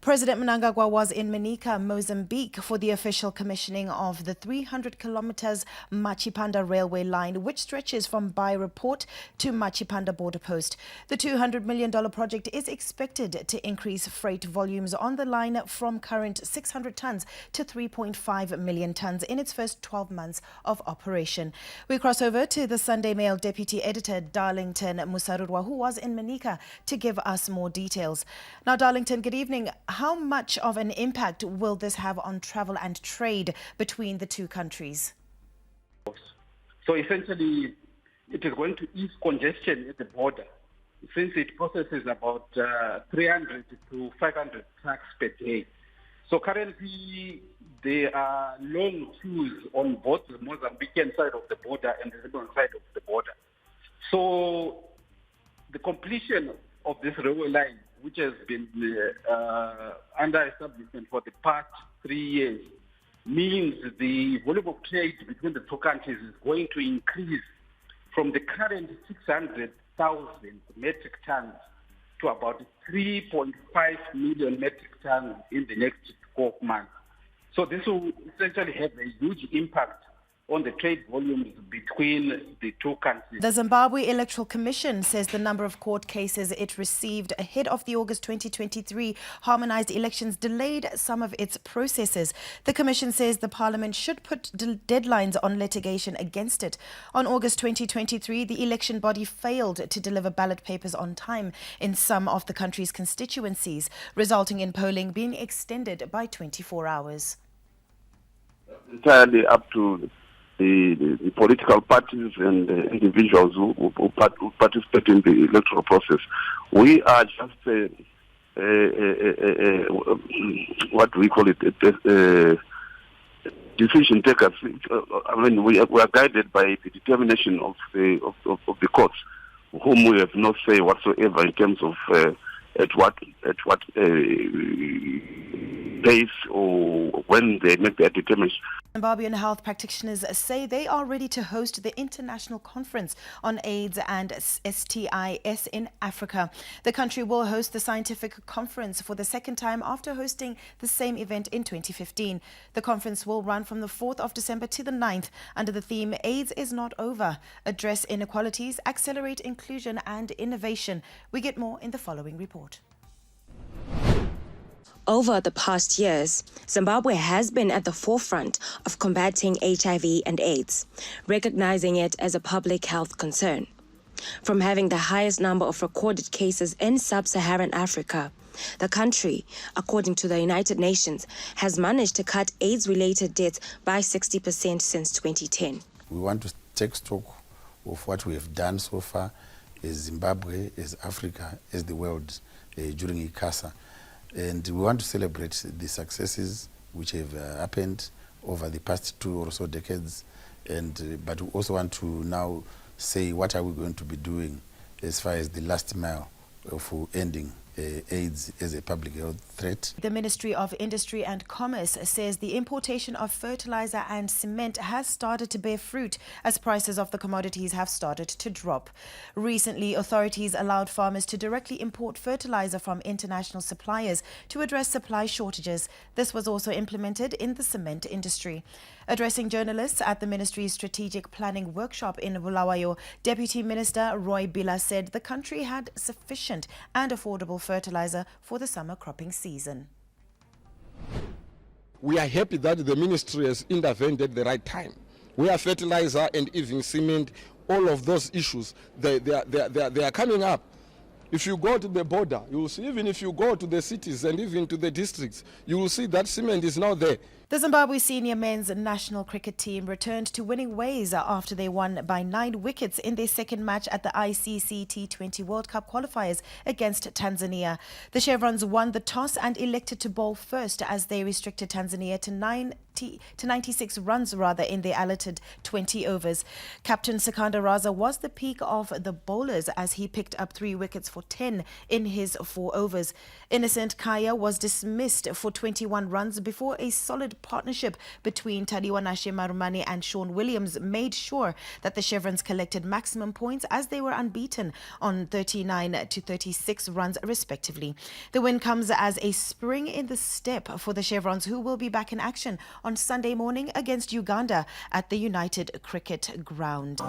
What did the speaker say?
President Mnangagwa was in Manica, Mozambique for the official commissioning of the 300 kilometers Machipanda railway line, which stretches from Beira Port to Machipanda border post. The $200 million project is expected to increase freight volumes on the line from current 600 tons to 3.5 million tons in its first 12 months of operation. We cross over to the Sunday Mail deputy editor Darlington Musarurwa, who was in Manica, to give us more details. Now, Darlington, good evening. How much of an impact will this have on travel and trade between the two countries? So essentially, it is going to ease congestion at the border, since it processes about 300 to 500 trucks per day. So currently, there are long queues on both the Mozambican side of the border and the Zimbabwean side of the border. So the completion of this railway line, which has been under establishment for the past 3 years, means the volume of trade between the two countries is going to increase from the current 600,000 metric tons to about 3.5 million metric tons in the next 12 months. So this will essentially have a huge impact on the trade volumes between the two countries. The Zimbabwe Electoral Commission says the number of court cases it received ahead of the August 2023 harmonized elections delayed some of its processes. The Commission says the Parliament should put deadlines on litigation against it. On August 2023, the election body failed to deliver ballot papers on time in some of the country's constituencies, resulting in polling being extended by 24 hours. Entirely up to the political parties and individuals who participate in the electoral process. We are just what do we call it? Decision takers. I mean, we are guided by the determination of the courts, whom we have no say whatsoever in terms of at what pace or when they make their determination. Zimbabwean health practitioners say they are ready to host the International Conference on AIDS and STIs in Africa. The country will host the scientific conference for the second time after hosting the same event in 2015. The conference will run from the 4th of December to the 9th under the theme AIDS is not over, address inequalities, accelerate inclusion and innovation. We get more in the following report. Over the past years, Zimbabwe has been at the forefront of combating HIV and AIDS, recognizing it as a public health concern. From having the highest number of recorded cases in sub-Saharan Africa, the country, according to the United Nations, has managed to cut AIDS-related deaths by 60% since 2010. We want to take stock of what we have done so far as Zimbabwe, as Africa, as the world during ICASA. And we want to celebrate the successes which have happened over the past 2 or so decades. But we also want to now say what are we going to be doing as far as the last mile for ending AIDS as a public health threat. The Ministry of Industry and Commerce says the importation of fertilizer and cement has started to bear fruit as prices of the commodities have started to drop. Recently, authorities allowed farmers to directly import fertilizer from international suppliers to address supply shortages. This was also implemented in the cement industry. Addressing journalists at the ministry's strategic planning workshop in Bulawayo, Deputy Minister Roy Bila said the country had sufficient and affordable fertilizer for the summer cropping season. We are happy that the ministry has intervened at the right time. Where fertilizer and even cement, all of those issues, they are coming up. If you go to the border, you will see, even if you go to the cities and even to the districts, you will see that cement is now there. The Zimbabwe senior men's national cricket team returned to winning ways after they won by 9 wickets in their second match at the ICC T20 World Cup qualifiers against Tanzania. The Chevrons won the toss and elected to bowl first as they restricted Tanzania to 96 runs in their allotted 20 overs. Captain Sikandar Raza was the peak of the bowlers as he picked up 3 wickets for 10 in his 4 overs. Innocent Kaya was dismissed for 21 runs before a solid partnership between Tadiwa Nashe Marumani and Sean Williams made sure that the Chevrons collected maximum points as they were unbeaten on 39 to 36 runs respectively. The win comes as a spring in the step for the Chevrons, who will be back in action on Sunday morning against Uganda at the United Cricket Ground.